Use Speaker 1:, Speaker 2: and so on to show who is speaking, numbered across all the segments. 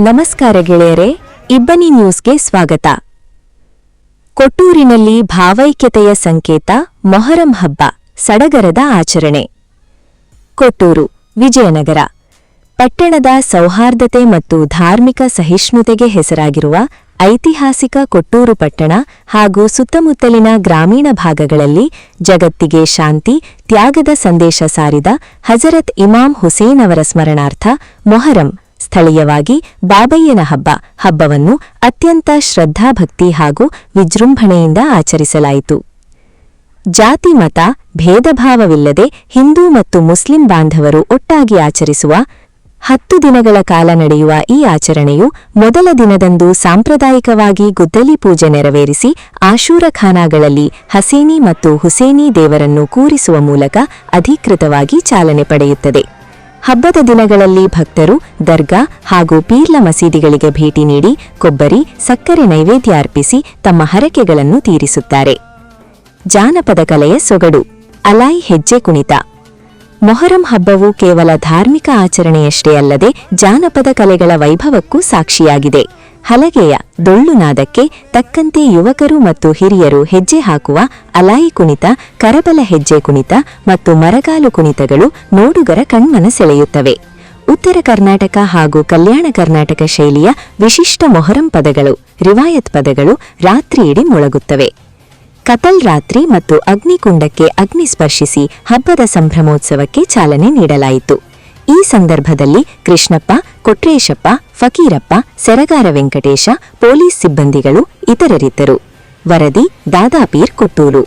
Speaker 1: ನಮಸ್ಕಾರ ಗೆಳೆಯರೇ, ಇಬ್ಬನಿ ನ್ಯೂಸ್ಗೆ ಸ್ವಾಗತ. ಕೊಟ್ಟೂರಿನಲ್ಲಿ ಭಾವೈಕ್ಯತೆಯ ಸಂಕೇತ ಮೊಹರಂ ಹಬ್ಬ ಸಡಗರದ ಆಚರಣೆ. ಕೊಟ್ಟೂರು, ವಿಜಯನಗರ ಪಟ್ಟಣದ ಸೌಹಾರ್ದತೆ ಮತ್ತು ಧಾರ್ಮಿಕ ಸಹಿಷ್ಣುತೆಗೆ ಹೆಸರಾಗಿರುವ ಐತಿಹಾಸಿಕ ಕೊಟ್ಟೂರು ಪಟ್ಟಣ ಹಾಗೂ ಸುತ್ತಮುತ್ತಲಿನ ಗ್ರಾಮೀಣ ಭಾಗಗಳಲ್ಲಿ ಜಗತ್ತಿಗೆ ಶಾಂತಿ, ತ್ಯಾಗದ ಸಂದೇಶ ಸಾರಿದ ಹಜರತ್ ಇಮಾಮ್ ಹುಸೇನ್ ಅವರ ಸ್ಮರಣಾರ್ಥ ಮೊಹರಂ, ಸ್ಥಳೀಯವಾಗಿ ಬಾಬಯ್ಯನ ಹಬ್ಬವನ್ನು ಅತ್ಯಂತ ಶ್ರದ್ಧಾಭಕ್ತಿ ಹಾಗೂ ವಿಜೃಂಭಣೆಯಿಂದ ಆಚರಿಸಲಾಯಿತು. ಜಾತಿ ಮತ ಭೇದಭಾವವಿಲ್ಲದೆ ಹಿಂದೂ ಮತ್ತು ಮುಸ್ಲಿಂ ಬಾಂಧವರು ಒಟ್ಟಾಗಿ ಆಚರಿಸುವ 10 ದಿನಗಳ ಕಾಲ ನಡೆಯುವ ಈ ಆಚರಣೆಯು ಮೊದಲ ದಿನದಂದು ಸಾಂಪ್ರದಾಯಿಕವಾಗಿ ಗುದ್ದಲಿ ಪೂಜೆ ನೆರವೇರಿಸಿ ಆಶೂರಖಾನಾಗಳಲ್ಲಿ ಹಸೀನಿ ಮತ್ತು ಹುಸೇನಿ ದೇವರನ್ನು ಕೂರಿಸುವ ಮೂಲಕ ಅಧಿಕೃತವಾಗಿ ಚಾಲನೆ ಪಡೆಯುತ್ತದೆ. ಹಬ್ಬದ ದಿನಗಳಲ್ಲಿ ಭಕ್ತರು ದರ್ಗಾ ಹಾಗೂ ಪೀರ್ಲ ಮಸೀದಿಗಳಿಗೆ ಭೇಟಿ ನೀಡಿ ಕೊಬ್ಬರಿ, ಸಕ್ಕರೆ ನೈವೇದ್ಯ ಅರ್ಪಿಸಿ ತಮ್ಮ ಹರಕೆಗಳನ್ನು ತೀರಿಸುತ್ತಾರೆ. ಜಾನಪದ ಕಲೆಯ ಸೊಗಡು, ಅಲಾಯ್ ಹೆಜ್ಜೆ ಕುಣಿತ. ಮೊಹರಂ ಹಬ್ಬವು ಕೇವಲ ಧಾರ್ಮಿಕ ಆಚರಣೆಯಷ್ಟೇ ಅಲ್ಲದೆ ಜಾನಪದ ಕಲೆಗಳ ವೈಭವಕ್ಕೂ ಸಾಕ್ಷಿಯಾಗಿದೆ. ಹಲಗೆಯ ಡೊಳ್ಳುನಾದಕ್ಕೆ ತಕ್ಕಂತೆ ಯುವಕರು ಮತ್ತು ಹಿರಿಯರು ಹೆಜ್ಜೆ ಹಾಕುವ ಅಲಾಯಿ ಕುಣಿತ, ಕರಬಲ ಹೆಜ್ಜೆ ಕುಣಿತ ಮತ್ತು ಮರಗಾಲು ಕುಣಿತಗಳು ನೋಡುಗರ ಕಣ್ಮನ ಸೆಳೆಯುತ್ತವೆ. ಉತ್ತರ ಕರ್ನಾಟಕ ಹಾಗೂ ಕಲ್ಯಾಣ ಕರ್ನಾಟಕ ಶೈಲಿಯ ವಿಶಿಷ್ಟ ಮೊಹರಂ ಪದಗಳು, ರಿವಾಯತ್ ಪದಗಳು ರಾತ್ರಿಯಿಡೀ ಮೊಳಗುತ್ತವೆ. ಕತಲ್ ರಾತ್ರಿ ಮತ್ತು ಅಗ್ನಿಕುಂಡಕ್ಕೆ ಅಗ್ನಿ ಸ್ಪರ್ಶಿಸಿ ಹಬ್ಬದ ಸಂಭ್ರಮೋತ್ಸವಕ್ಕೆ ಚಾಲನೆ ನೀಡಲಾಯಿತು. ಈ ಸಂದರ್ಭದಲ್ಲಿ ಕೃಷ್ಣಪ್ಪ, ಕೊಟ್ರೇಶಪ್ಪ, ಫಕೀರಪ್ಪ, ಸೆರಗಾರ ವೆಂಕಟೇಶ, ಪೊಲೀಸ್ ಸಿಬ್ಬಂದಿಗಳು ಇತರರಿದ್ದರು. ವರದಿ ದಾದಾಪೀರ್, ಕೊಟ್ಟೂರು.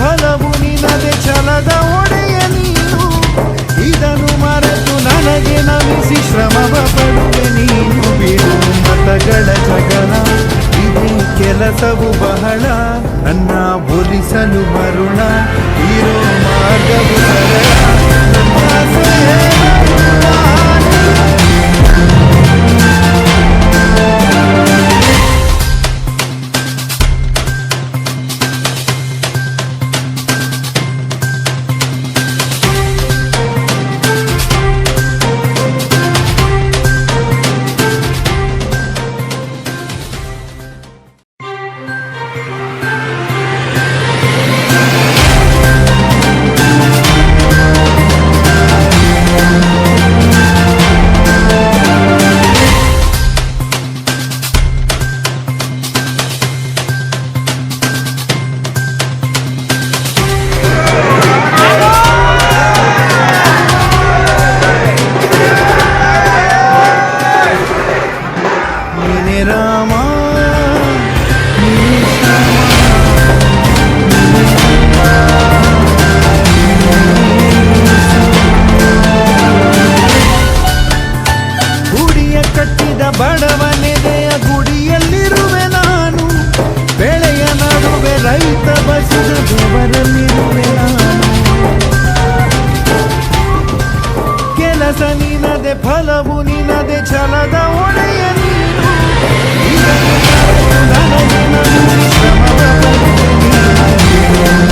Speaker 2: ಫಲವು ನಿನದೆ ಛಲದ ಒಡೆಯ ನೀನು, ಇದನ್ನು ಮರೆತು ನನಗೆ ನಮಿಸಿ ಶ್ರಮವ ಪಡುವೆ ನೀನು ಬಿಡು ಮತಗಳ ಜಗಳ ಇದೇ ಕೆಲಸವು ಬಹಳ ನನ್ನ ಒಲಿಸಲು ಮರುಳ ಇರೋ ಮಾರ್ಗವು ಸರಳ ನನ್ನ ಸೇವಕ ಬಡವನೆದೆಯ ಗುಡಿಯಲ್ಲಿರುವೆ ನಾನು ಬೆಳೆಯ ನಡುವೆ ರೈತ ಬಸಿದ ಬೆವರಲ್ಲಿರುವೆ ನಾನು ಕೆಲಸ ನಿನದೆ ಫಲವು ನಿನದೆ ಛಲದ ಒಡೆಯ ನೀನು ಇದನ್ನು ನನಗೆ ನಮಿಸಿ ಶ್ರಮವ ಪಡುವೆ ನೀನು